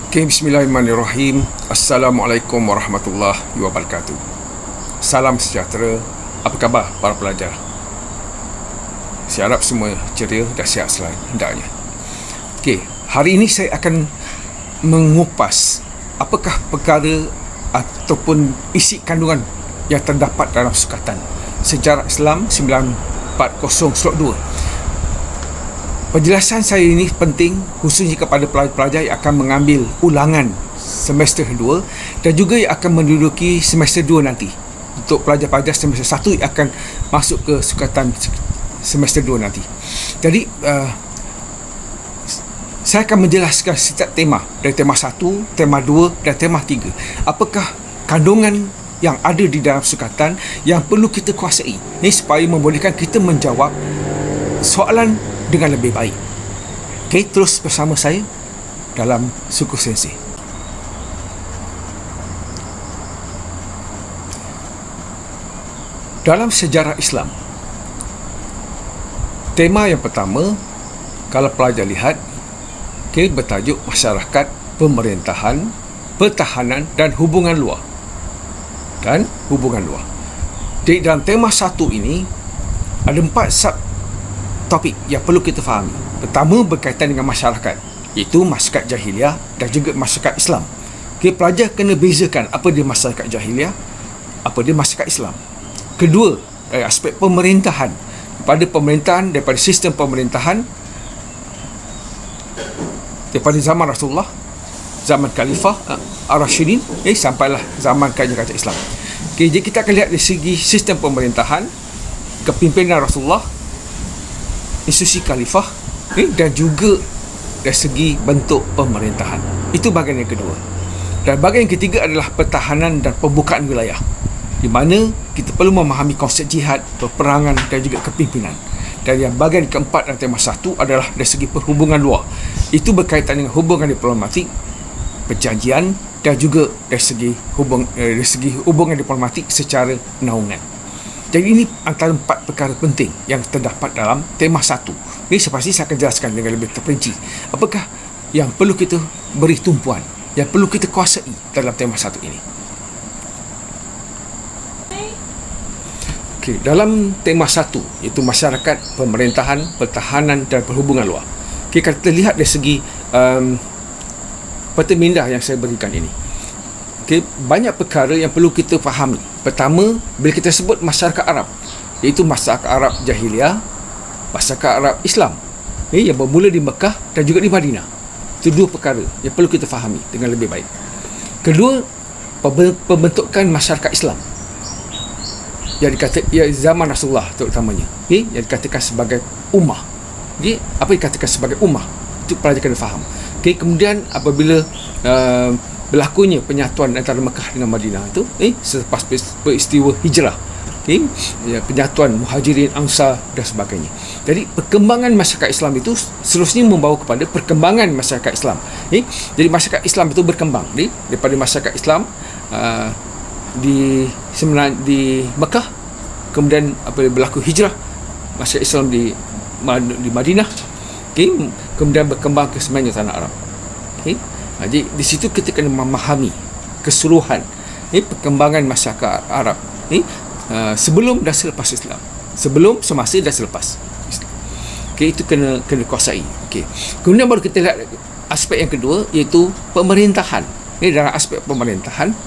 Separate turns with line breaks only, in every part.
Okay, bismillahirrahmanirrahim. Assalamualaikum warahmatullahi wabarakatuh. Salam sejahtera. Apa khabar para pelajar? Saya harap semua ceria dan sihat selalu hendaknya. Okay, hari ini saya akan mengupas apakah perkara ataupun isi kandungan yang terdapat dalam Sukatan Sejarah Islam 940/2. Penjelasan saya ini penting khususnya kepada pelajar-pelajar yang akan mengambil ulangan semester 2 dan juga yang akan menduduki semester 2 nanti. Untuk pelajar-pelajar semester 1 yang akan masuk ke Sukatan semester 2 nanti. Jadi saya akan menjelaskan setiap tema, dari tema 1, tema 2 dan tema 3. Apakah kandungan yang ada di dalam Sukatan yang perlu kita kuasai ini supaya membolehkan kita menjawab soalan dengan lebih baik. Okey, terus bersama saya dalam Suku Sensei. Dalam sejarah Islam, tema yang pertama, kalau pelajar lihat, bertajuk masyarakat, pemerintahan, pertahanan dan hubungan luar. Jadi dalam tema 1 ini ada 4 sub topik yang perlu kita fahami. Pertama, berkaitan dengan masyarakat, iaitu masyarakat jahiliah dan juga masyarakat Islam. Pelajar kena bezakan apa dia masyarakat jahiliah, apa dia masyarakat Islam. Kedua, dari aspek pemerintahan, daripada sistem pemerintahan daripada zaman Rasulullah, zaman Khalifah Ar-Rasyidin, sampailah zaman Raja Islam. Jadi kita akan lihat dari segi sistem pemerintahan, kepimpinan Rasulullah, institusi khalifah, dan juga dari segi bentuk pemerintahan. Itu bahagian yang kedua. Dan bahagian yang ketiga adalah pertahanan dan pembukaan wilayah, di mana kita perlu memahami konsep jihad, peperangan dan juga kepimpinan. Dan yang bahagian keempat dalam tema 1 adalah dari segi perhubungan luar. Itu berkaitan dengan hubungan diplomatik, perjanjian dan juga dari segi hubungan diplomatik secara naungan. Jadi ini antara 4 perkara penting yang terdapat dalam tema 1. Ini sepasti saya akan jelaskan dengan lebih terperinci. Apakah yang perlu kita beri tumpuan, yang perlu kita kuasai dalam tema 1 ini. Okey, dalam tema 1, iaitu masyarakat, pemerintahan, pertahanan dan perhubungan luar. Okey, kalau kita lihat dari segi peta minda yang saya berikan ini. Okay, banyak perkara yang perlu kita fahami. Pertama, bila kita sebut masyarakat Arab, iaitu masyarakat Arab jahiliah, masyarakat Arab Islam, yang bermula di Mekah dan juga di Madinah. Itu 2 perkara yang perlu kita fahami dengan lebih baik. Kedua, pembentukan masyarakat Islam yang zaman Rasulullah terutamanya, yang dikatakan sebagai ummah. Apa yang dikatakan sebagai ummah, itu pelajar kena faham. Kemudian apabila berlakunya penyatuan antara Mekah dengan Madinah itu selepas peristiwa hijrah, penyatuan Muhajirin, Ansar dan sebagainya. Jadi perkembangan masyarakat Islam itu seterusnya membawa kepada perkembangan masyarakat Islam. Jadi masyarakat Islam itu berkembang daripada masyarakat Islam di Mekah, kemudian apabila berlaku hijrah masyarakat Islam di Madinah, kemudian berkembang ke semenanjung tanah Arab. Jadi di situ kita kena memahami keseluruhan perkembangan masyarakat Arab sebelum dan selepas Islam, sebelum, semasa dan selepas Islam. Itu kena kuasai. Kemudian baru kita lihat aspek yang kedua, iaitu pemerintahan. Dalam aspek pemerintahan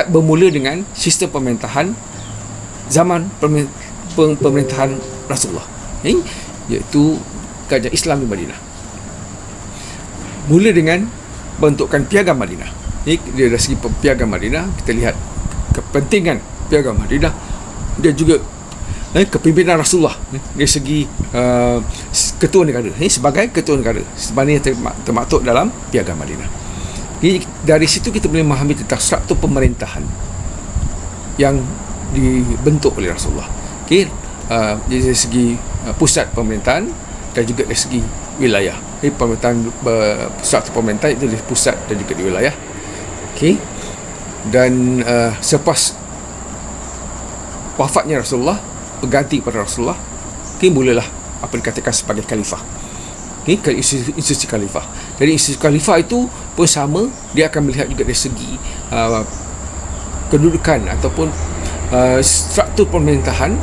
bermula dengan sistem pemerintahan zaman pemerintahan Rasulullah, iaitu Kerajaan Islam di Madinah. Mula dengan bentukan Piagam Madinah. Dari segi Piagam Madinah, kita lihat kepentingan Piagam Madinah dan juga kepimpinan Rasulullah dari segi ketua negara, sebagai ketua negara, sebenarnya termaktub dalam Piagam Madinah. Jadi dari situ kita boleh memahami tentang struktur pemerintahan yang dibentuk oleh Rasulullah. Dari segi pusat pemerintahan dan juga dari segi wilayah. Struktur pemerintahan itu di pusat dan juga di wilayah. Dan selepas wafatnya Rasulullah, berganti pada Rasulullah, mulalah apa dikatakan sebagai khalifah. ke institusi khalifah. Jadi institusi khalifah itu pun sama, dia akan melihat juga dari segi kedudukan ataupun struktur pemerintahan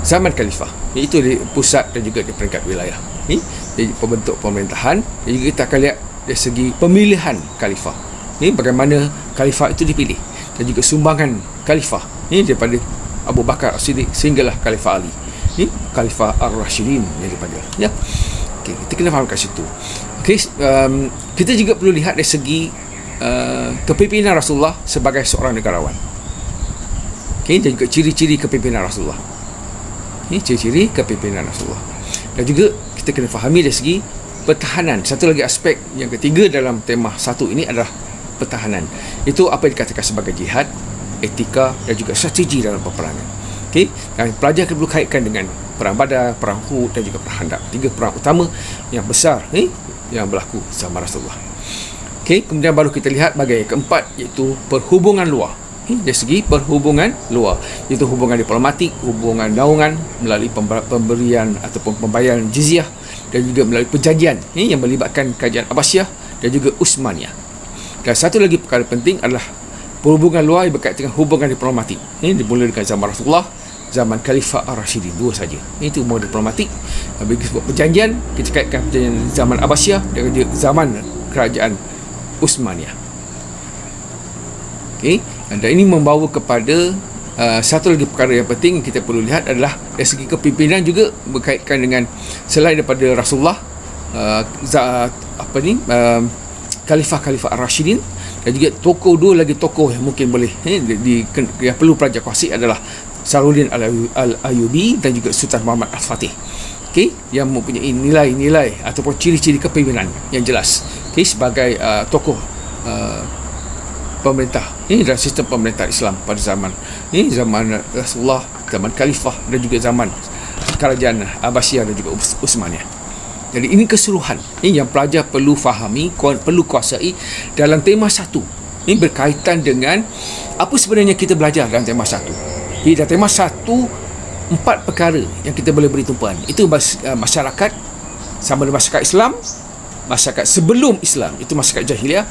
zaman khalifah, iaitu di pusat dan juga di peringkat wilayah. Jadi pembentuk pemerintahan, dan juga kita akan lihat dari segi pemilihan khalifah, bagaimana khalifah itu dipilih, dan juga sumbangan khalifah daripada Abu Bakar As-Siddiq sehinggalah Khalifah Ali, Khalifah Ar-Rashidin yang dipanggil. Okay, kita kena faham kat situ. Okay, kita juga perlu lihat dari segi kepimpinan Rasulullah sebagai seorang negarawan. Okay, dan juga ciri-ciri kepimpinan Rasulullah. Ciri-ciri kepimpinan Rasulullah. Dan juga kita kena fahami dari segi pertahanan. Satu lagi aspek yang ketiga dalam tema satu ini adalah pertahanan. Itu apa yang dikatakan sebagai jihad, etika dan juga strategi dalam peperangan. Okay? Dan pelajar perlu kaitkan dengan perang Badar, perang Uhud dan juga perang Khandaq. 3 perang utama yang besar yang berlaku zaman Rasulullah. Okay? Kemudian baru kita lihat bahagian yang keempat, iaitu perhubungan luar. Dari segi perhubungan luar, iaitu hubungan diplomatik, hubungan naungan melalui pemberian ataupun pembayaran jizyah, dan juga melalui perjanjian yang melibatkan kerajaan Abbasiyah dan juga Utsmaniyah. Dan satu lagi perkara penting adalah perhubungan luar yang berkaitan dengan hubungan diplomatik. Dimulai dengan zaman Rasulullah, zaman Khalifah Ar-Rashidin, 2 saja. Itu hubungan diplomatik. Bagi sebuah perjanjian, kita kaitkan perjanjian zaman Abbasiyah dan juga zaman kerajaan Utsmaniyah. Okay. Dan ini membawa kepada satu lagi perkara yang penting kita perlu lihat adalah dari segi kepimpinan juga berkaitan dengan selain daripada Rasulullah, Khalifah Ar-Rashidin, dan juga dua lagi tokoh yang mungkin boleh yang perlu pelajar kuasai adalah Salahuddin Al-Ayyubi dan juga Sultan Muhammad Al-Fatih. Okay, yang mempunyai nilai-nilai ataupun ciri-ciri kepimpinan yang jelas, okay, sebagai tokoh pemerintah dalam sistem pemerintah Islam pada zaman Rasulullah, zaman Khalifah dan juga zaman kerajaan Abbasiyah dan juga Utsmaniyah. Jadi ini keseluruhan yang pelajar perlu fahami, perlu kuasai dalam tema satu. Ini berkaitan dengan apa sebenarnya kita belajar dalam tema satu. Di dalam tema satu, 4 perkara yang kita boleh beri tumpuan. Itu masyarakat, sama ada masyarakat Islam, masyarakat sebelum Islam, itu masyarakat jahiliah,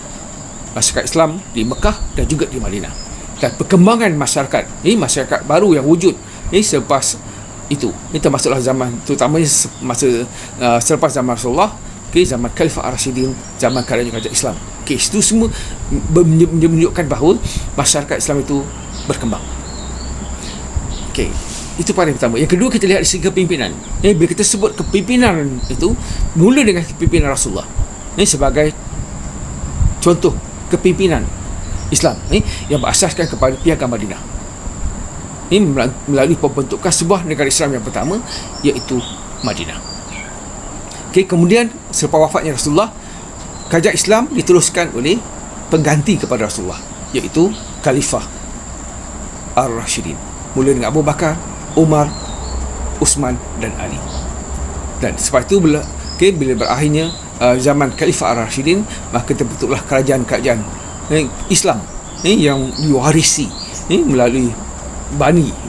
masyarakat Islam di Mekah dan juga di Madinah, dan perkembangan masyarakat masyarakat baru yang wujud selepas itu. Ini termasuklah zaman, terutamanya selepas zaman Rasulullah, zaman Khalifah Ar-Rashidin, zaman kerajaan Islam. Itu semua menunjukkan bahawa masyarakat Islam itu berkembang. Itu part yang pertama. Yang kedua, kita lihat dari segi kepimpinan. Bila kita sebut kepimpinan itu, mula dengan kepimpinan Rasulullah sebagai contoh kepimpinan Islam yang berasaskan kepada Piagam Madinah, melalui pembentukan sebuah negara Islam yang pertama, iaitu Madinah. Kemudian selepas wafatnya Rasulullah, kerajaan Islam diteruskan oleh pengganti kepada Rasulullah, iaitu Khalifah Ar-Rashidin, mula dengan Abu Bakar, Umar, Utsman dan Ali. Dan selepas itu bila berakhirnya zaman Khalifah Ar-Rashidin, maka terbentuklah kerajaan-kerajaan Islam yang diwarisi melalui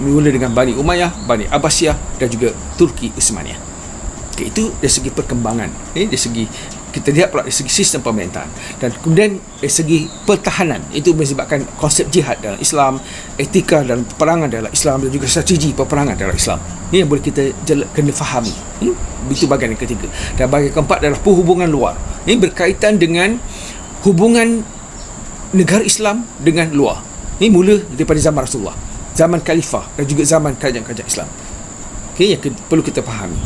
mula dengan Bani Umayyah, Bani Abbasiyah dan juga Turki Utsmaniyah. Itu dari segi perkembangan, dari segi kita lihat pula dari segi sistem pemerintahan, dan kemudian dari segi pertahanan, itu menyebabkan konsep jihad dalam Islam, etika dalam peperangan dalam Islam, dan juga strategi peperangan dalam Islam. Ini yang boleh kita kena fahami. Itu bahagian yang ketiga. Dan bahagian keempat adalah perhubungan luar. Ini berkaitan dengan hubungan negara Islam dengan luar. Ini mula daripada zaman Rasulullah, zaman Khalifah dan juga zaman kerajaan-kerajaan Islam. Yang perlu kita fahami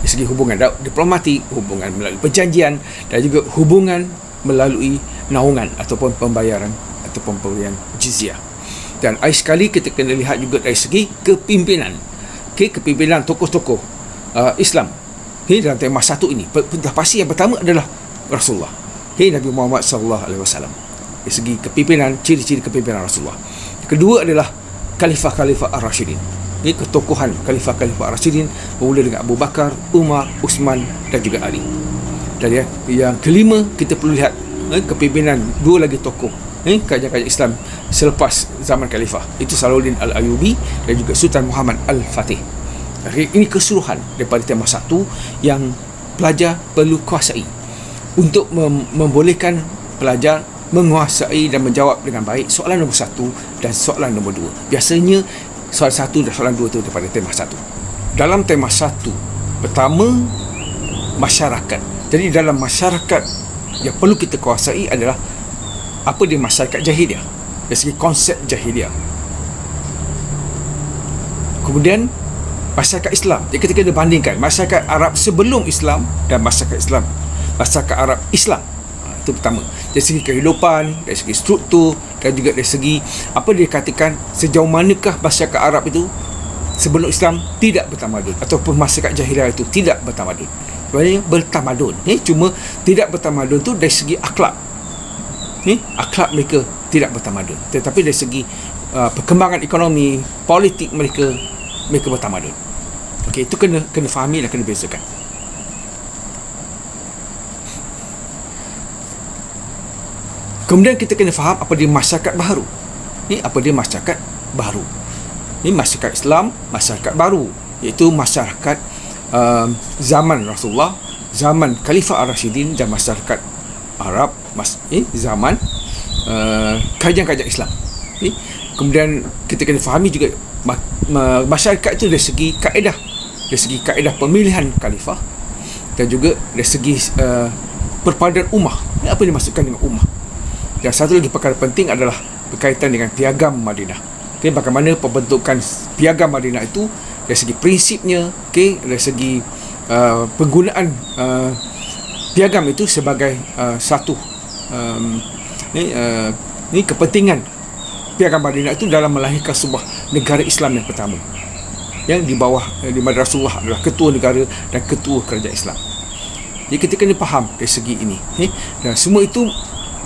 dari segi hubungan diplomatik, hubungan melalui perjanjian, dan juga hubungan melalui naungan ataupun pembayaran ataupun pemberian jizyah. Dan akhir sekali kita kena lihat juga dari segi kepimpinan. Kepimpinan tokoh-tokoh Islam dalam tema satu ini. Dah pasti yang pertama adalah Rasulullah, Nabi Muhammad SAW. Dari segi kepimpinan, ciri-ciri kepimpinan Rasulullah. Kedua adalah Khalifah Ar-Rashidin. Ini ketokohan Khalifah Ar-Rashidin bermula dengan Abu Bakar, Umar, Utsman dan juga Ali. Dan yang kelima, kita perlu lihat kepimpinan 2 lagi tokoh kerajaan Islam selepas zaman Khalifah, itu Salahuddin Al-Ayyubi dan juga Sultan Muhammad Al-Fatih. Ini keseluruhan daripada tema satu yang pelajar perlu kuasai untuk membolehkan pelajar menguasai dan menjawab dengan baik soalan nombor 1 dan soalan nombor 2. Biasanya soalan 1 dan soalan 2 itu daripada tema 1. Dalam tema 1 pertama, masyarakat. Jadi dalam masyarakat yang perlu kita kuasai adalah apa dia masyarakat jahiliah, dari segi konsep jahiliah. Kemudian masyarakat Islam. Jadi ketika dia bandingkan masyarakat Arab sebelum Islam dan masyarakat Islam, masyarakat Arab Islam, itu pertama. Dari segi kehidupan, dari segi struktur, dan juga dari segi apa dia katakan sejauh manakah masyarakat Arab itu sebelum Islam tidak bertamadun, ataupun masyarakat jahiliah itu tidak bertamadun. Sebenarnya bertamadun, cuma tidak bertamadun tu dari segi akhlak. Akhlak mereka tidak bertamadun, tetapi dari segi perkembangan ekonomi, politik mereka bertamadun. Okey, itu kena fahami dan kena bezakan. Kemudian kita kena faham apa dia masyarakat baru. Apa dia masyarakat baru? Ini masyarakat Islam, masyarakat baru, iaitu masyarakat zaman Rasulullah, zaman Khalifah Ar-Rashidin, dan masyarakat Arab zaman kajian-kajian Islam. Kemudian kita kena fahami juga masyarakat itu dari segi kaedah pemilihan khalifah, dan juga dari segi perpaduan ummah. Apa yang dimaksudkan dengan ummah? Dan satu lagi perkara penting adalah berkaitan dengan piagam Madinah. Bagaimana pembentukan piagam Madinah itu dari segi prinsipnya, dari segi penggunaan piagam itu sebagai satu kepentingan piagam Madinah itu dalam melahirkan sebuah negara Islam yang pertama, yang di bawah di mana Rasulullah adalah ketua negara dan ketua kerajaan Islam. Jadi kita kena faham dari segi ini, dan semua itu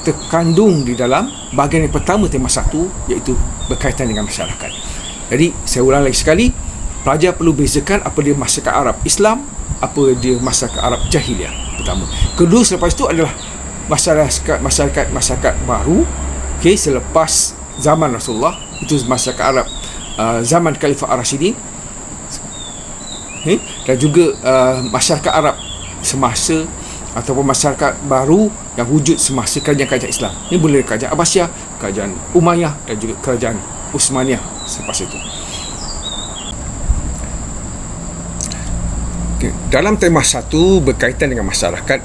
terkandung di dalam bahagian yang pertama tema 1, iaitu berkaitan dengan masyarakat. Jadi saya ulang lagi sekali, pelajar perlu bezakan apa dia masyarakat Arab Islam, apa dia masyarakat Arab jahiliah pertama. Kedua, selepas itu adalah masyarakat baru, selepas zaman Rasulullah, itu masyarakat Arab zaman Khalifah Ar-Rashidin, dan juga masyarakat Arab semasa ataupun masyarakat baru yang wujud semasa kerajaan-kerajaan Islam. Ini boleh kerajaan Abbasiyah, kerajaan Umayyah, dan juga kerajaan Utsmaniyah selepas itu. Dalam tema 1 berkaitan dengan masyarakat,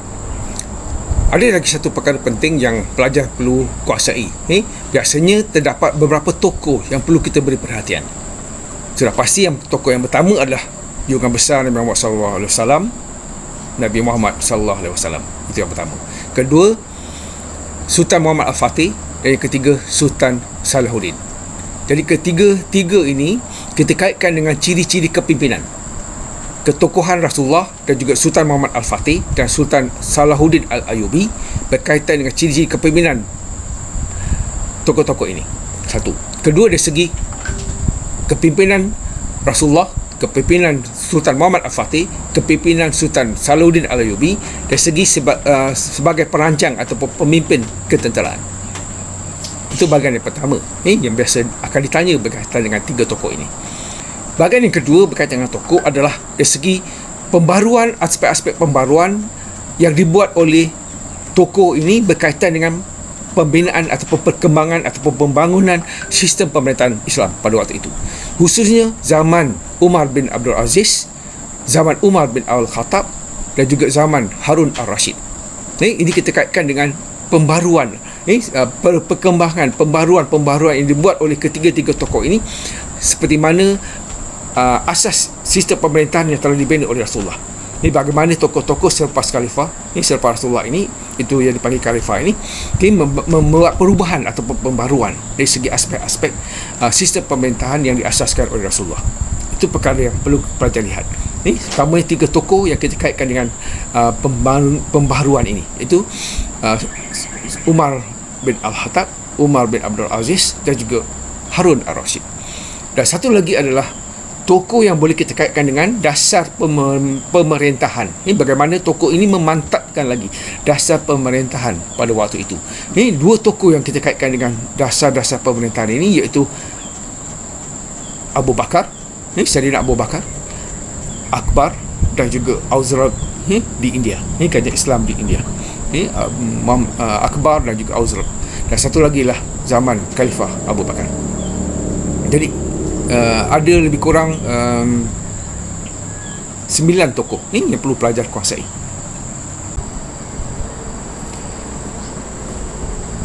ada lagi satu perkara penting yang pelajar perlu kuasai. Biasanya terdapat beberapa tokoh yang perlu kita beri perhatian. Sudah pasti yang tokoh yang pertama adalah junjungan besar Nabi Muhammad SAW, Nabi Muhammad SAW. Itu yang pertama. Kedua, Sultan Muhammad Al-Fatih, dan yang ketiga, Sultan Salahuddin. Jadi ketiga ini kita kaitkan dengan ciri-ciri kepimpinan, ketokohan Rasulullah, dan juga Sultan Muhammad Al-Fatih dan Sultan Salahuddin Al-Ayyubi berkaitan dengan ciri-ciri kepimpinan tokoh-tokoh ini. Satu. Kedua, dari segi kepimpinan Rasulullah, kepimpinan Sultan Muhammad Al-Fatih, kepimpinan Sultan Salahuddin Al-Ayyubi dari segi sebagai perancang ataupun pemimpin ketenteraan. Itu bahagian yang pertama, yang biasa akan ditanya berkaitan dengan tiga tokoh ini. Bahagian yang kedua berkaitan dengan tokoh adalah dari segi pembaruan, aspek-aspek pembaruan yang dibuat oleh tokoh ini berkaitan dengan pembinaan ataupun perkembangan ataupun pembangunan sistem pemerintahan Islam pada waktu itu, khususnya zaman Umar bin Abdul Aziz, zaman Umar bin Al-Khattab, dan juga zaman Harun Ar-Rashid. Ini kita kaitkan dengan pembaruan, perkembangan, pembaruan yang dibuat oleh ketiga-tiga tokoh ini, seperti mana asas sistem pemerintahan yang telah dibina oleh Rasulullah. Ini bagaimana tokoh-tokoh selepas Khalifah, selepas Rasulullah ini, itu yang dipanggil Khalifah ini, membuat perubahan ataupun pembaruan dari segi aspek-aspek sistem pemerintahan yang diasaskan oleh Rasulullah. Itu perkara yang perlu pelajar lihat. Pertama, tiga tokoh yang kita kaitkan dengan pembaruan ini, iaitu Umar bin Al-Khattab, Umar bin Abdul Aziz, dan juga Harun Ar-Rashid. Dan satu lagi adalah tokoh yang boleh kita kaitkan dengan dasar pemerintahan. Bagaimana tokoh ini memantapkan lagi dasar pemerintahan pada waktu itu. Ini dua tokoh yang kita kaitkan dengan dasar-dasar pemerintahan ini, iaitu Abu Bakar, Sayyidina Abu Bakar, Akbar, dan juga di India. Kerajaan Islam di India. Akbar dan juga Auzur. Dan satu lagi lah zaman Khalifah Abu Bakar. Jadi ada lebih kurang 9 tokoh ni yang perlu pelajar kuasai.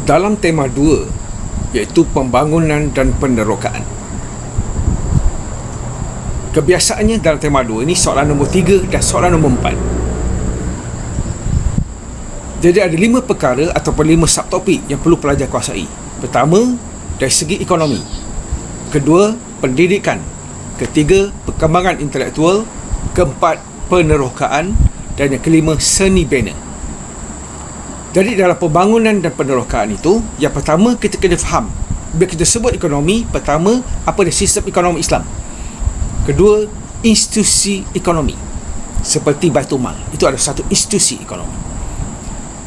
Dalam tema 2, iaitu pembangunan dan penerokaan. Kebiasaannya dalam tema 2 ini soalan nombor 3 dan soalan nombor 4. Jadi ada 5 perkara ataupun 5 subtopik yang perlu pelajar kuasai. Pertama, dari segi ekonomi. Kedua, pendidikan. Ketiga, perkembangan intelektual. Keempat, penerokaan. Dan yang kelima, seni bina. Jadi dalam pembangunan dan penerokaan itu, yang pertama kita kena faham. Bila kita sebut ekonomi, pertama, apa dia sistem ekonomi Islam. Kedua, institusi ekonomi. Seperti Baitul Mal. Itu ada satu institusi ekonomi.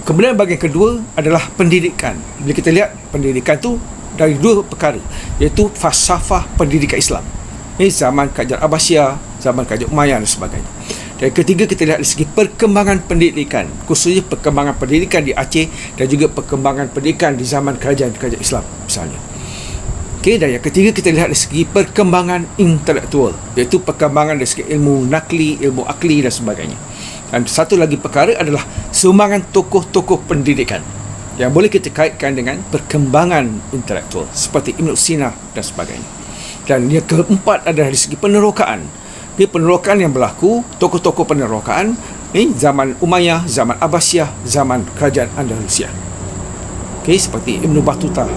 Kemudian bahagian kedua adalah pendidikan. Bila kita lihat pendidikan tu dari 2 perkara, iaitu falsafah pendidikan Islam. Ini zaman Kerajaan Abbasiyah, zaman Kerajaan Umayyah dan sebagainya. Dan ketiga, kita lihat dari segi perkembangan pendidikan, khususnya perkembangan pendidikan di Aceh dan juga perkembangan pendidikan di zaman kerajaan-kerajaan Islam misalnya. Dan yang ketiga, kita lihat dari segi perkembangan intelektual, iaitu perkembangan dari segi ilmu nakli, ilmu akli dan sebagainya. Dan satu lagi perkara adalah sumbangan tokoh-tokoh pendidikan yang boleh kita kaitkan dengan perkembangan intelektual seperti Ibn Sina dan sebagainya. Dan yang keempat adalah dari segi penerokaan. Penerokaan yang berlaku, tokoh-tokoh penerokaan zaman Umayyah, zaman Abbasiyah, zaman Kerajaan Andalusia. Seperti Ibn Battuta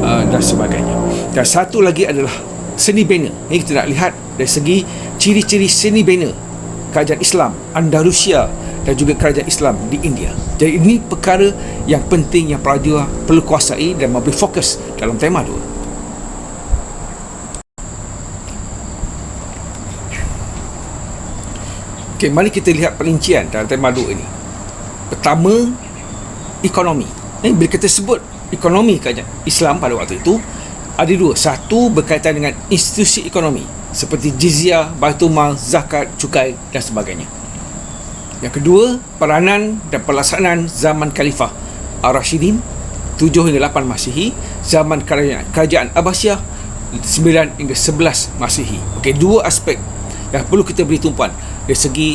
dan sebagainya. Dan satu lagi adalah seni bina. Kita nak lihat dari segi ciri-ciri seni bina Kerajaan Islam Andalusia dan juga Kerajaan Islam di India. Jadi ini perkara yang penting yang pelajar perlu kuasai dan memberi fokus dalam tema 2. Mari kita lihat perincian dalam tema 2 ini. Pertama, ekonomi. Bila kita sebut ekonomi kerajaan Islam pada waktu itu, ada 2. Satu, berkaitan dengan institusi ekonomi seperti jizyah, Baitul Mal, zakat, cukai dan sebagainya. Yang kedua, peranan dan pelaksanaan zaman Khalifah Ar-Rashidin 7 hingga 8 Masihi, zaman kerajaan Abbasiyah 9 hingga 11 Masihi. 2 aspek yang perlu kita beri tumpuan dari segi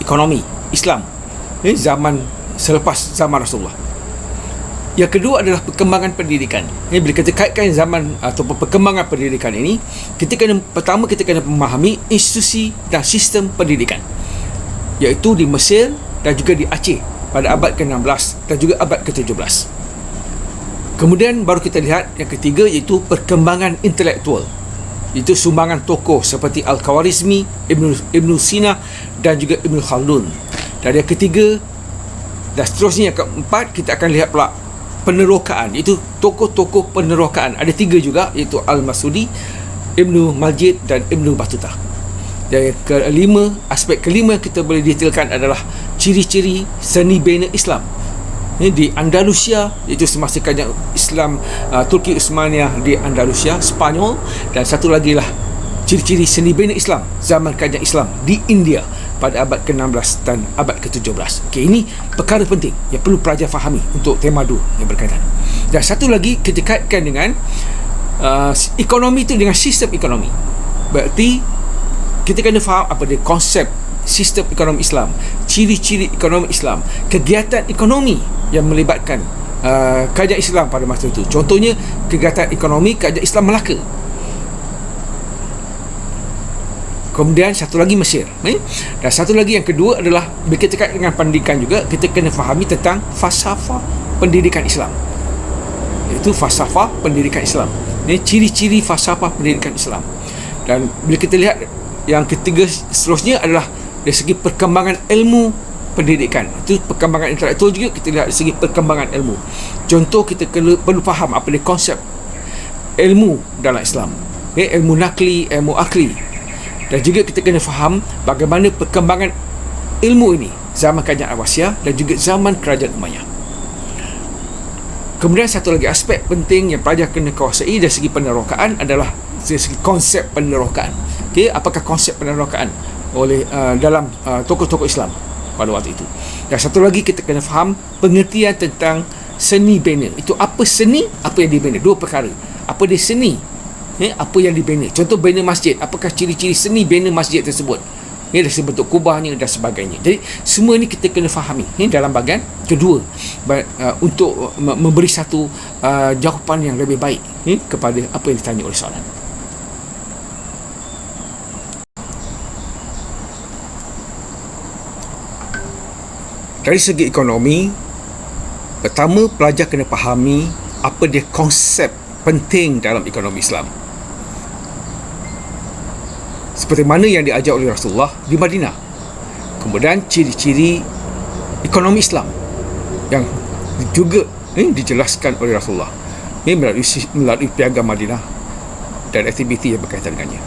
ekonomi Islam zaman selepas zaman Rasulullah. Yang kedua adalah perkembangan pendidikan. Bila kita kaitkan zaman atau perkembangan pendidikan ini, pertama kita kena memahami institusi dan sistem pendidikan, iaitu di Mesir dan juga di Aceh pada abad ke-16 dan juga abad ke-17. Kemudian baru kita lihat yang ketiga, iaitu perkembangan intelektual. Itu sumbangan tokoh seperti Al-Khawarizmi, Ibn Sina dan juga Ibn Khaldun. Dan yang ketiga dan seterusnya, yang keempat, kita akan lihat pula penerokaan, iaitu tokoh-tokoh penerokaan. Ada 3 juga, iaitu Al-Masudi, Ibn Majid dan Ibn Battuta. Dan yang kelima, aspek kelima yang kita boleh detailkan adalah ciri-ciri seni bina Islam di Andalusia, iaitu semasa kerajaan Islam Turki Uthmaniyah di Andalusia, Spanyol. Dan satu lagi lah ciri-ciri seni bina Islam zaman kerajaan Islam di India pada abad ke-16 dan abad ke-17. Ini perkara penting yang perlu pelajar fahami untuk tema 2 yang berkaitan. Dan satu lagi kita kaitkan dengan ekonomi itu dengan sistem ekonomi. Berarti kita kena faham apa dia konsep sistem ekonomi Islam, ciri-ciri ekonomi Islam, kegiatan ekonomi yang melibatkan kerajaan Islam pada masa itu. Contohnya kegiatan ekonomi kerajaan Islam Melaka. Kemudian satu lagi Mesir. Dan satu lagi yang kedua adalah berkaitan dengan pendidikan juga, kita kena fahami tentang falsafah pendidikan Islam, iaitu falsafah pendidikan Islam. Ini ciri-ciri falsafah pendidikan Islam. Dan bila kita lihat yang ketiga seterusnya adalah dari segi perkembangan ilmu pendidikan. Itu perkembangan intelektual juga, kita lihat dari segi perkembangan ilmu. Contoh, kita perlu faham apa dia konsep ilmu dalam Islam, ilmu nakli, ilmu akli. Dan juga kita kena faham bagaimana perkembangan ilmu ini zaman kerajaan Abbasiyah dan juga zaman kerajaan Umayyah. Kemudian satu lagi aspek penting yang pelajar kena kuasai dari segi penerokaan adalah dari segi konsep penerokaan. Apakah konsep penerokaan? oleh dalam tokoh-tokoh Islam pada waktu itu. Dan satu lagi kita kena faham pengertian tentang seni bina. Itu apa seni, apa yang dibina. Dua perkara. Apa dia seni, apa yang dibina. Contoh bina masjid, apakah ciri-ciri seni bina masjid tersebut, dari bentuk kubahnya dan sebagainya. Jadi semua ini kita kena fahami dalam bahagian kedua, untuk memberi satu jawapan yang lebih baik kepada apa yang ditanya oleh soalan. Dari segi ekonomi, pertama pelajar kena fahami apa dia konsep penting dalam ekonomi Islam, seperti mana yang diajar oleh Rasulullah di Madinah. Kemudian ciri-ciri ekonomi Islam yang juga dijelaskan oleh Rasulullah melalui Piagam Madinah dan aktiviti yang berkaitan dengannya.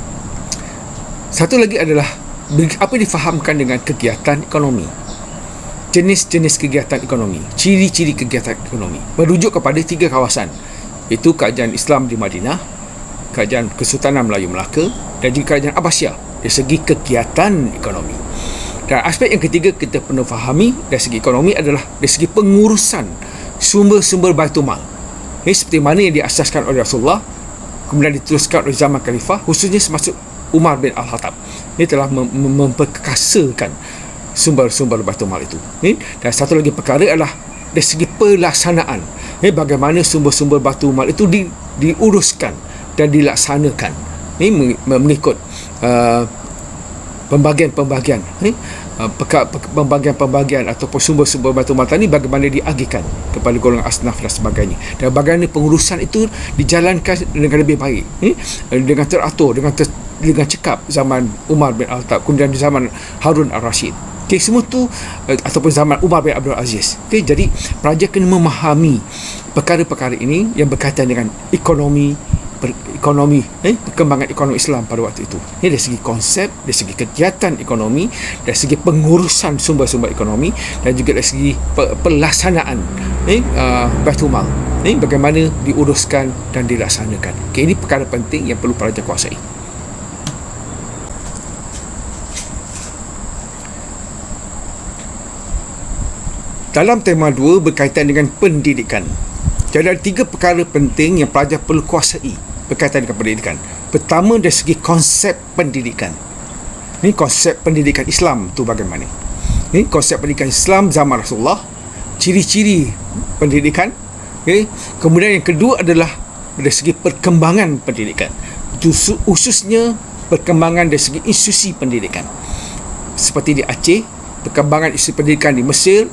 Satu lagi adalah apa difahamkan dengan kegiatan ekonomi, jenis-jenis kegiatan ekonomi, ciri-ciri kegiatan ekonomi, merujuk kepada 3 kawasan, iaitu Kerajaan Islam di Madinah, Kerajaan Kesultanan Melayu Melaka dan juga Kerajaan Abbasiyah dari segi kegiatan ekonomi. Dan aspek yang ketiga kita perlu fahami dari segi ekonomi adalah dari segi pengurusan sumber-sumber Baitul Mal, seperti mana yang diasaskan oleh Rasulullah, kemudian diteruskan oleh zaman Khalifah, khususnya semasa Umar bin Al-Khattab. Ini telah memperkasakan sumber-sumber Baitul Mal itu. Dan satu lagi perkara adalah dari segi pelaksanaan, bagaimana sumber-sumber Baitul Mal itu diuruskan dan dilaksanakan mengikut pembagian-pembagian pembagian ataupun sumber-sumber Baitul Mal tadi, bagaimana diagihkan kepada golongan asnaf dan sebagainya, dan bagaimana pengurusan itu dijalankan dengan lebih baik, dengan teratur, dengan cekap zaman Umar bin Al-Khattab, kemudian di zaman Harun Al-Rashid. Semua tu ataupun zaman Umar bin Abdul Aziz. Jadi pelajar kena memahami perkara-perkara ini yang berkaitan dengan ekonomi, perkembangan ekonomi Islam pada waktu itu. Dari segi konsep, dari segi kegiatan ekonomi, dari segi pengurusan sumber-sumber ekonomi, dan juga dari segi pelaksanaan Baitul Mal, bagaimana diuruskan dan dilaksanakan. Ini perkara penting yang perlu pelajar kuasai. Dalam tema 2 berkaitan dengan pendidikan. Jadi ada 3 perkara penting yang pelajar perlu kuasai berkaitan dengan pendidikan. Pertama, dari segi konsep pendidikan. Ini konsep pendidikan Islam tu bagaimana? Ini konsep pendidikan Islam zaman Rasulullah, ciri-ciri pendidikan. Kemudian yang kedua adalah dari segi perkembangan pendidikan, khususnya perkembangan dari segi institusi pendidikan, seperti di Aceh, perkembangan institusi pendidikan di Mesir,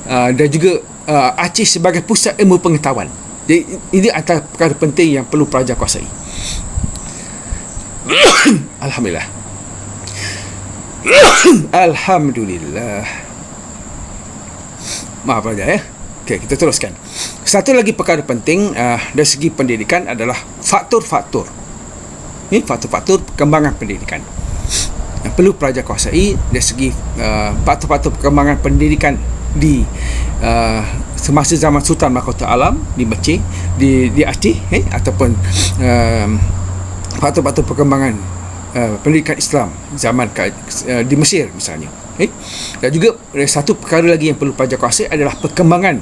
dan juga Aceh sebagai pusat ilmu pengetahuan. Jadi ini antara perkara penting yang perlu pelajar kuasai. Alhamdulillah. Alhamdulillah. Maaf pelajar ya. Okey, kita teruskan. Satu lagi perkara penting dari segi pendidikan adalah faktor-faktor. Ini faktor-faktor perkembangan pendidikan yang perlu pelajar kuasai dari segi faktor-faktor perkembangan pendidikan di semasa zaman Sultan Mahkota Alam di Mesir, di Aceh, ataupun faktor-faktor perkembangan pendidikan Islam zaman di Mesir misalnya. Dan juga satu perkara lagi yang perlu pelajar kuasai adalah perkembangan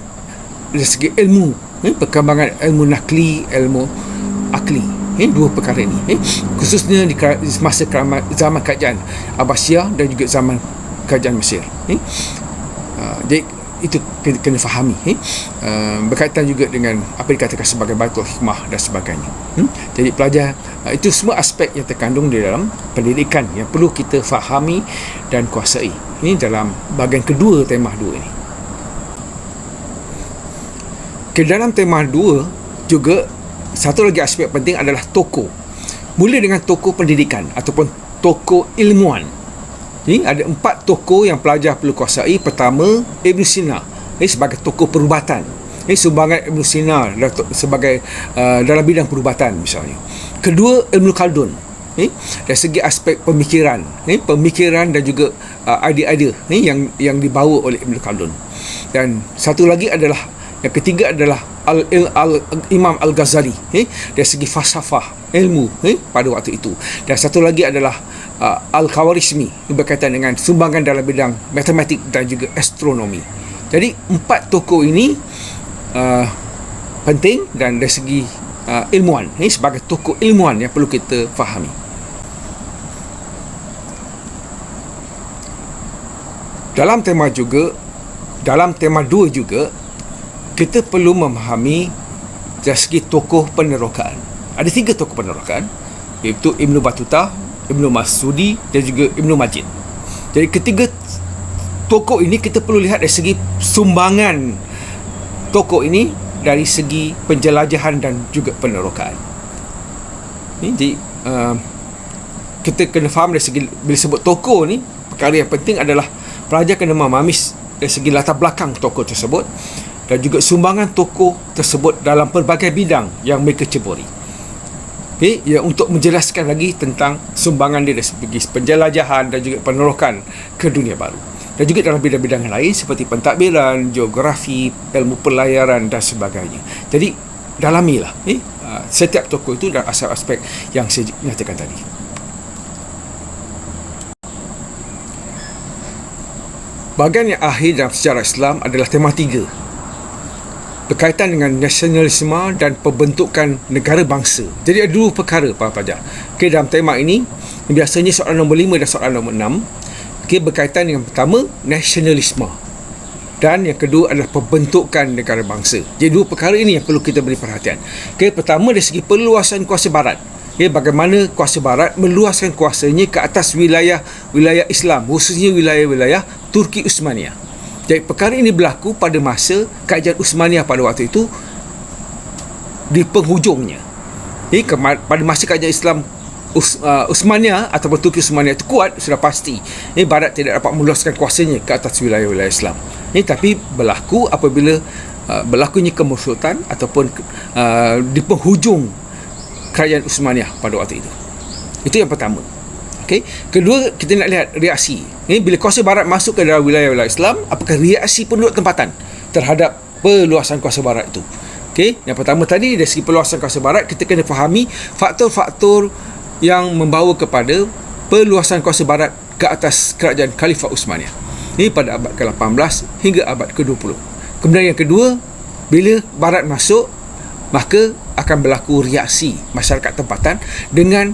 dari segi ilmu, perkembangan ilmu nakli, ilmu akli. Dua perkara ini, khususnya di masa zaman kerajaan Abbasiyah dan juga zaman kerajaan Mesir. Jadi itu kena fahami, berkaitan juga dengan apa dikatakan sebagai Baitul Hikmah dan sebagainya. Jadi pelajar, itu semua aspek yang terkandung di dalam pendidikan yang perlu kita fahami dan kuasai. Ini dalam bahagian kedua tema 2 ini. Ke dalam tema 2 juga satu lagi aspek penting adalah tokoh. Mula dengan tokoh pendidikan ataupun tokoh ilmuwan. Jadi ada 4 tokoh yang pelajar perlu kuasai. Pertama, Ibn Sina, sebagai tokoh perubatan. Sumbangan Ibn Sina sebagai dalam bidang perubatan misalnya. Kedua, Ibn Khaldun, dari segi aspek pemikiran, pemikiran dan juga idea-idea yang dibawa oleh Ibn Khaldun. Dan satu lagi adalah, yang ketiga adalah Imam Al-Ghazali, dari segi falsafah ilmu pada waktu itu. Dan satu lagi adalah Al-Khawarizmi berkaitan dengan sumbangan dalam bidang matematik dan juga astronomi. Jadi 4 tokoh ini penting dan dari segi ilmuwan, sebagai tokoh ilmuwan yang perlu kita fahami. Dalam tema 2 juga kita perlu memahami dari segi tokoh penerokaan. Ada 3 tokoh penerokaan, iaitu Ibnu Battuta, Ibnu Masudi dan juga Ibnu Majid. Jadi ketiga tokoh ini kita perlu lihat dari segi sumbangan tokoh ini dari segi penjelajahan dan juga penerokaan. Jadi kita kena faham dari segi, bila sebut tokoh ni, perkara yang penting adalah pelajar kena memahami dari segi latar belakang tokoh tersebut dan juga sumbangan tokoh tersebut dalam pelbagai bidang yang mereka ceburi. Ya, untuk menjelaskan lagi tentang sumbangan dia dari segi penjelajahan dan juga penerokan ke dunia baru, dan juga dalam bidang-bidang lain seperti pentadbiran, geografi, ilmu pelayaran dan sebagainya. Jadi dalamilah setiap tokoh itu dan aspek-aspek yang saya nyatakan tadi. Bahagian yang akhir dalam sejarah Islam adalah tema 3, berkaitan dengan nasionalisme dan pembentukan negara bangsa. Jadi ada 2 perkara para pelajar. Dalam tema ini biasanya soalan nombor 5 dan soalan nombor 6 berkaitan dengan pertama nasionalisme dan yang kedua adalah pembentukan negara bangsa. Jadi 2 perkara ini yang perlu kita beri perhatian. Pertama dari segi perluasan kuasa barat. Bagaimana kuasa barat meluaskan kuasanya ke atas wilayah Islam, khususnya wilayah-wilayah Turki Uthmaniyah. Jadi perkara ini berlaku pada masa kerajaan Uthmaniyah pada waktu itu di penghujungnya. Pada masa kerajaan Islam Uthmaniyah ataupun Turki Uthmaniyah itu kuat, sudah pasti Barat tidak dapat meluaskan kuasanya ke atas wilayah-wilayah Islam. Tapi berlaku apabila berlakunya kemersutan ataupun di penghujung kerajaan Uthmaniyah pada waktu itu. Itu yang pertama. Kedua, kita nak lihat reaksi. Bila kuasa barat masuk ke dalam wilayah-wilayah Islam, apakah reaksi penduduk tempatan terhadap perluasan kuasa barat itu? Yang pertama tadi, dari segi perluasan kuasa barat, kita kena fahami faktor-faktor yang membawa kepada perluasan kuasa barat ke atas kerajaan Khalifah Uthmaniyah. Ini pada abad ke-18 hingga abad ke-20. Kemudian yang kedua, bila barat masuk, maka akan berlaku reaksi masyarakat tempatan dengan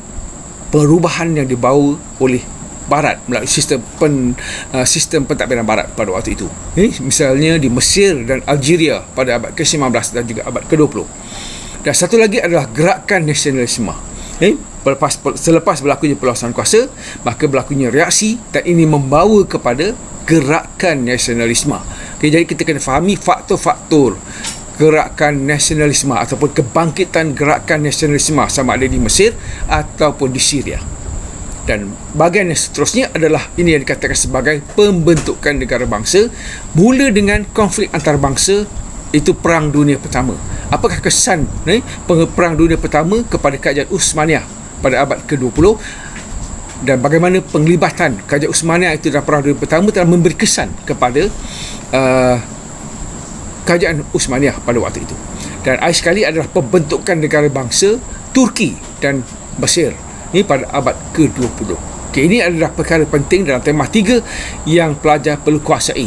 perubahan yang dibawa oleh barat melalui sistem pentadbiran barat pada waktu itu. Misalnya di Mesir dan Algeria pada abad ke-19 dan juga abad ke-20. Dan satu lagi adalah gerakan nasionalisme. Selepas berlakunya perluasan kuasa, maka berlakunya reaksi dan ini membawa kepada gerakan nasionalisme. Jadi kita kena fahami faktor-faktor gerakan nasionalisme ataupun kebangkitan gerakan nasionalisme sama ada di Mesir ataupun di Syria. Dan bahagian yang seterusnya adalah ini yang dikatakan sebagai pembentukan negara bangsa, mula dengan konflik antarabangsa, itu Perang Dunia Pertama. Apakah kesan Perang Dunia Pertama kepada kerajaan Uthmaniyah pada abad ke-20 dan bagaimana penglibatan kerajaan Uthmaniyah itu dalam Perang Dunia Pertama telah memberi kesan kepada kerajaan Uthmaniyah pada waktu itu. Dan akhir sekali adalah pembentukan negara bangsa Turki dan Mesir ini pada abad ke-20. Ini adalah perkara penting dalam tema 3 yang pelajar perlu kuasai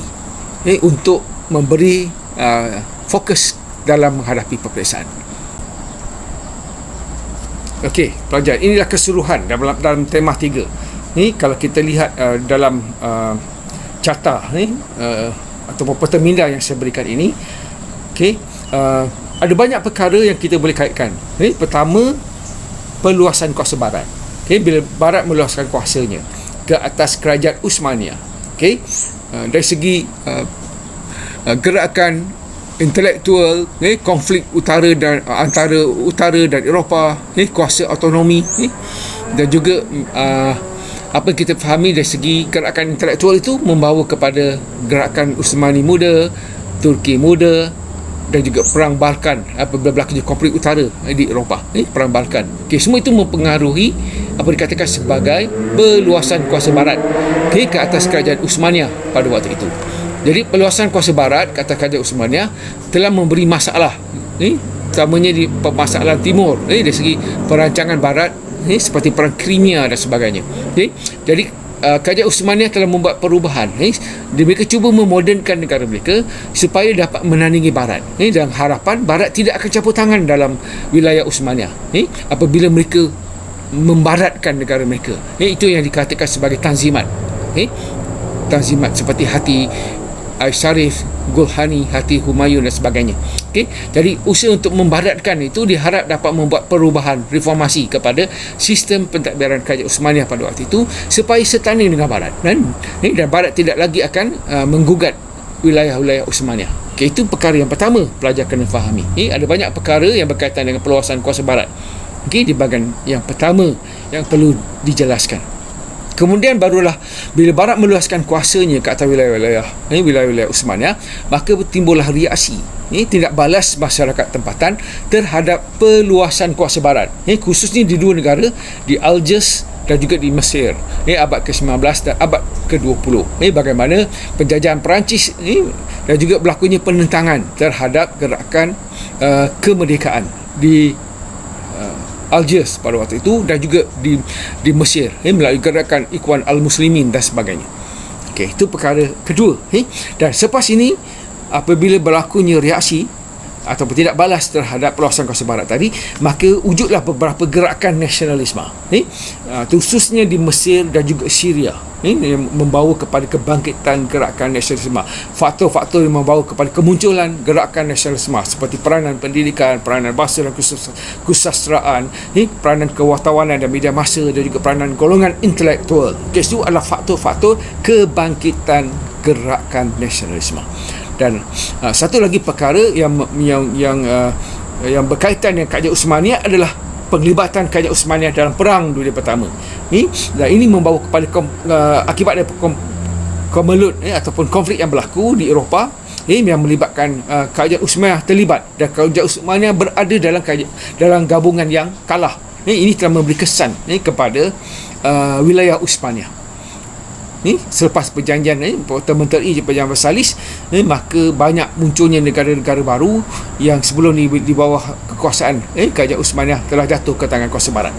untuk memberi fokus dalam menghadapi peperiksaan. Pelajar, inilah keseluruhan dalam tema 3. Kalau kita lihat dalam carta ataupun peta minda yang saya berikan ini, ada banyak perkara yang kita boleh kaitkan. Pertama, perluasan kuasa barat. Bila barat meluaskan kuasanya ke atas kerajaan Uthmaniyah, dari segi gerakan intelektual, konflik antara utara dan Eropah, kuasa autonomi, dan juga apa yang kita fahami dari segi gerakan intelektual itu membawa kepada gerakan Uthmani muda, Turki muda dan juga perang Balkan apabila berlakunya konflik utara di Eropah, perang Balkan. Semua itu mempengaruhi apa dikatakan sebagai perluasan kuasa barat ke atas kerajaan Uthmaniyah pada waktu itu. Jadi perluasan kuasa barat ke atas kerajaan Uthmaniyah telah memberi masalah, terutamanya di permasalahan timur, dari segi perancangan barat seperti perang Crimea dan sebagainya. Jadi kerajaan Uthmaniyah telah membuat perubahan. Mereka cuba memodernkan negara mereka supaya dapat menandingi Barat, dengan harapan Barat tidak akan campur tangan dalam wilayah Uthmaniyah apabila mereka membaratkan negara mereka. Itu yang dikatakan sebagai tanzimat. Tanzimat seperti hati Al-Sharif, Gulhani, hati Humayun dan sebagainya. Jadi usaha untuk membaratkan itu diharap dapat membuat perubahan reformasi kepada sistem pentadbiran kerajaan Uthmaniyah pada waktu itu supaya setanding dengan Barat, dan Barat tidak lagi akan menggugat wilayah-wilayah Uthmaniyah. Itu perkara yang pertama pelajar kena fahami. Ada banyak perkara yang berkaitan dengan perluasan kuasa Barat. Di bahagian yang pertama yang perlu dijelaskan. Kemudian barulah bila Barat meluaskan kuasanya ke atas wilayah-wilayah Uthmaniyah, maka timbullah reaksi, tindak balas masyarakat tempatan terhadap peluasan kuasa Barat, khususnya di dua negara, di Algiers dan juga di Mesir, abad ke-19 dan abad ke-20. Bagaimana penjajahan Perancis dan juga berlakunya penentangan terhadap gerakan kemerdekaan di Algiers pada waktu itu dan juga di Mesir, melalui gerakan Ikhwan Al-Muslimin dan sebagainya. Itu perkara kedua. Dan selepas ini, apabila berlakunya reaksi ataupun tidak balas terhadap peluasan kuasa Barat tadi, maka wujudlah beberapa gerakan nasionalisme, khususnya di Mesir dan juga Syria, yang membawa kepada kebangkitan gerakan nasionalisme. Faktor-faktor yang membawa kepada kemunculan gerakan nasionalisme seperti peranan pendidikan, peranan bahasa dan kesusastraan, peranan kewartawanan dan media massa, dan juga peranan golongan intelektual. Itu adalah faktor-faktor kebangkitan gerakan nasionalisme. Dan satu lagi perkara yang berkaitan dengan kerajaan Uthmaniyah adalah penglibatan kerajaan Uthmaniyah dalam Perang Dunia Pertama. Dan ini membawa kepada akibat daripada komelut ataupun konflik yang berlaku di Eropah, yang melibatkan kerajaan Uthmaniyah terlibat, dan kerajaan Uthmaniyah berada dalam gabungan yang kalah. Ini telah memberi kesan kepada wilayah Uthmaniyah. Selepas perjanjian Menteri Perjanjian Versailles, maka banyak munculnya negara-negara baru yang sebelum ni di bawah kekuasaan kerajaan Uthmaniyah telah jatuh ke tangan kuasa Barat.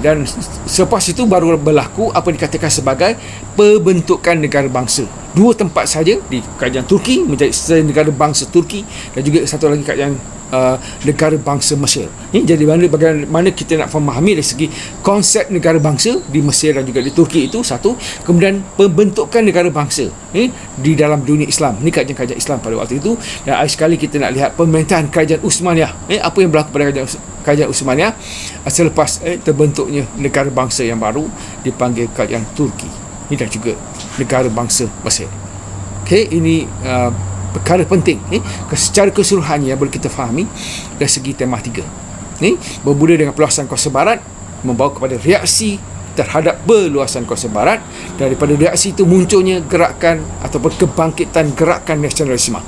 Dan selepas itu baru berlaku apa dikatakan sebagai pembentukan negara bangsa. Dua tempat saja, di kerajaan Turki menjadi negara bangsa Turki, dan juga satu lagi kerajaan negara bangsa Mesir. Jadi bagaimana kita nak memahami dari segi konsep negara bangsa di Mesir dan juga di Turki itu satu, kemudian pembentukan negara bangsa di dalam dunia Islam, ini kerajaan-kerajaan Islam pada waktu itu. Dan sekali kita nak lihat pemerintahan kerajaan Uthmaniyah, apa yang berlaku pada kerajaan Uthmaniyah selepas terbentuknya negara bangsa yang baru dipanggil kerajaan Turki dan juga negara bangsa Mesir. Ini perkara penting secara keseluruhannya yang boleh kita fahami dari segi tema 3. Bermula dengan peluasan kuasa Barat membawa kepada reaksi terhadap peluasan kuasa Barat. Daripada reaksi itu munculnya gerakan ataupun kebangkitan gerakan nasionalisme,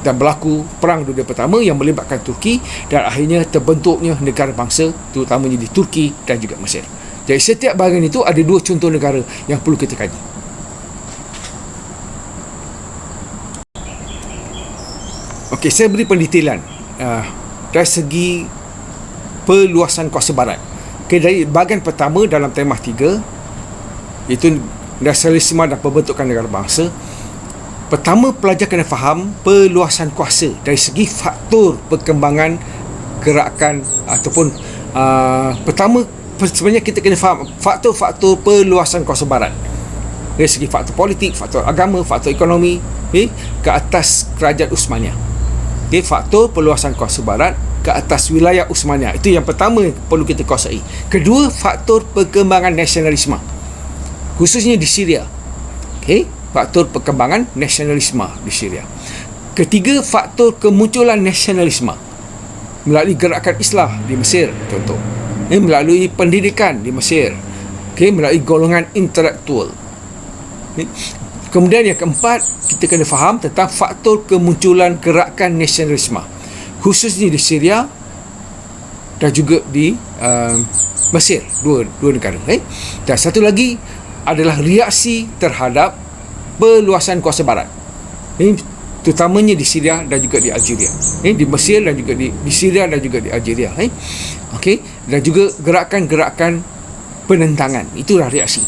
dan berlaku Perang Dunia Pertama yang melibatkan Turki, dan akhirnya terbentuknya negara bangsa terutamanya di Turki dan juga Mesir. Jadi setiap bahagian itu ada dua contoh negara yang perlu kita kaji. Saya beri pendetailan dari segi peluasan kuasa Barat. Dari bahagian pertama dalam tema 3, iaitu nasionalisme dan pembentukan negara bangsa. Pertama, pelajar kena faham peluasan kuasa dari segi faktor perkembangan gerakan ataupun pertama, sebenarnya kita kena faham faktor-faktor peluasan kuasa Barat dari segi faktor politik, faktor agama, faktor ekonomi ke atas kerajaan Uthmaniyah. Faktor peluasan kuasa Barat ke atas wilayah Uthmaniyah, itu yang pertama perlu kita kuasai. Kedua, faktor perkembangan nasionalisme khususnya di Syria. Faktor perkembangan nasionalisme di Syria. Ketiga, faktor kemunculan nasionalisme melalui gerakan Islam di Mesir, contoh, melalui pendidikan di Mesir, melalui golongan intelektual. Kemudian yang keempat, kita kena faham tentang faktor kemunculan gerakan nasionalisme khususnya di Syria dan juga di Mesir, dua negara. Dan satu lagi adalah reaksi terhadap peluasan kuasa Barat, terutamanya di Syria dan juga di Algeria, di Mesir dan juga di Syria dan juga di Algeria. dan juga gerakan-gerakan penentangan. Itulah reaksi.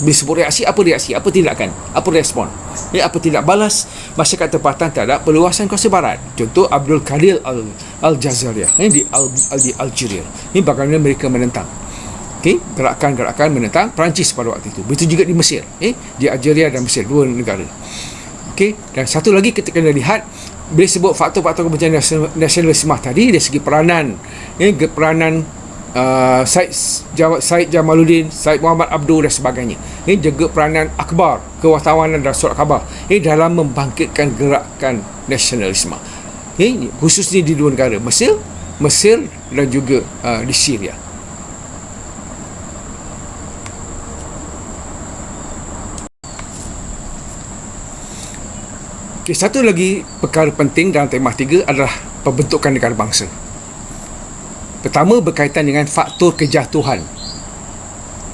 Bila sebut reaksi, apa tindakan, apa respon, apa tindak balas masyarakat tempatan terhadap perluasan kuasa barat. Contoh Abdul Qadir Al-Jazariah di Algeria. Ini bagaimana mereka menentang gerakan-gerakan menentang Perancis pada waktu itu. Begitu juga di Mesir, di Algeria dan Mesir, dua negara. Dan satu lagi kita kena lihat, bila sebut faktor-faktor kebencian nasionalisme tadi, dari segi peranan Said Jamaluddin, Said Muhammad Abdul dan sebagainya, juga peranan akhbar, kewatawanan dan surat khabar dalam membangkitkan gerakan nasionalisme, khususnya di dua negara, Mesir dan juga di Syria. Satu lagi perkara penting dalam tema 3 adalah pembentukan negara bangsa. Pertama, berkaitan dengan faktor kejatuhan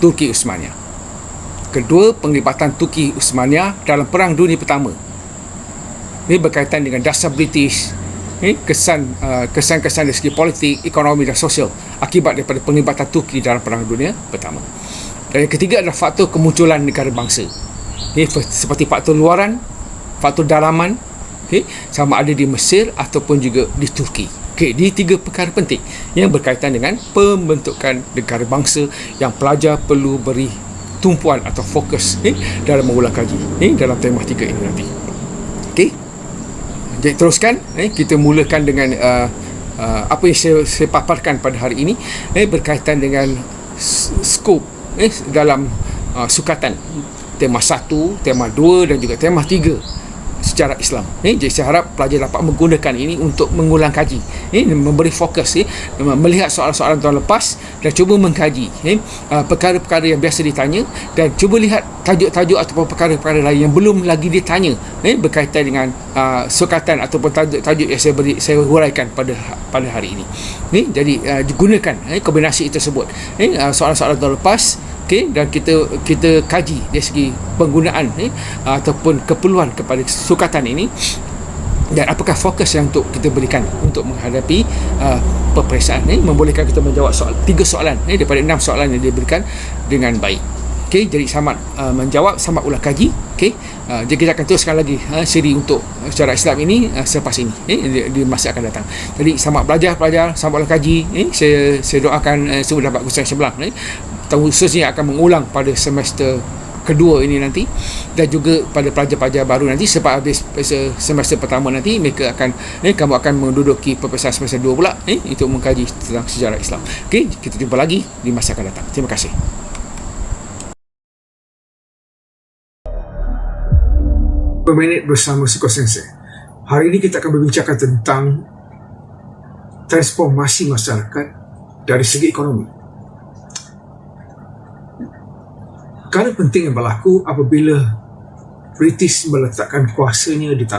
Turki Uthmaniyah. Kedua, penglibatan Turki Uthmaniyah dalam Perang Dunia Pertama. Ini berkaitan dengan dasar British, kesan-kesan dari segi politik, ekonomi dan sosial akibat daripada penglibatan Turki dalam Perang Dunia Pertama. Dan yang ketiga adalah faktor kemunculan negara bangsa, seperti faktor luaran, faktor dalaman, sama ada di Mesir ataupun juga di Turki. Di 3 perkara penting yang berkaitan dengan pembentukan negara bangsa yang pelajar perlu beri tumpuan atau fokus dalam mengulang kaji dalam tema 3 ini nanti. Jadi teruskan, kita mulakan dengan apa yang saya paparkan pada hari ini berkaitan dengan skop dalam sukatan tema 1, tema 2 dan juga tema 3 secara Islam. Jadi saya harap pelajar dapat menggunakan ini untuk mengulang kaji, memberi fokus, melihat soalan-soalan tahun lepas dan cuba mengkaji perkara-perkara yang biasa ditanya, dan cuba lihat tajuk-tajuk ataupun perkara-perkara lain yang belum lagi ditanya berkaitan dengan sukatan ataupun tajuk yang saya huraikan pada hari ini. Jadi gunakan kombinasi itu tersebut, soalan-soalan tahun lepas, dan kita kaji dari segi penggunaan ataupun keperluan kepada sukatan ini, dan apakah fokus yang untuk kita berikan untuk menghadapi peperiksaan membolehkan kita menjawab 3 soalan daripada 6 soalan yang diberikan dengan baik. Jadi selamat menjawab, selamat ulang kaji. Jadi kita akan teruskan lagi siri untuk secara Islam ini selepas ini, di masa akan datang. Jadi selamat belajar, selamat ulang kaji. Saya doakan semua dapat kesusahan sebelah, khususnya akan mengulang pada semester kedua ini nanti, dan juga pada pelajar-pelajar baru nanti selepas habis semester pertama nanti, mereka akan kamu akan menduduki peperiksaan semester 2 pula untuk mengkaji tentang sejarah Islam. Kita jumpa lagi di masa akan datang. Terima kasih. Berminit bersama Suko Sensei. Hari ini kita akan berbincangkan tentang transformasi masyarakat dari segi ekonomi. Perkara penting yang berlaku apabila British meletakkan kuasanya di tanah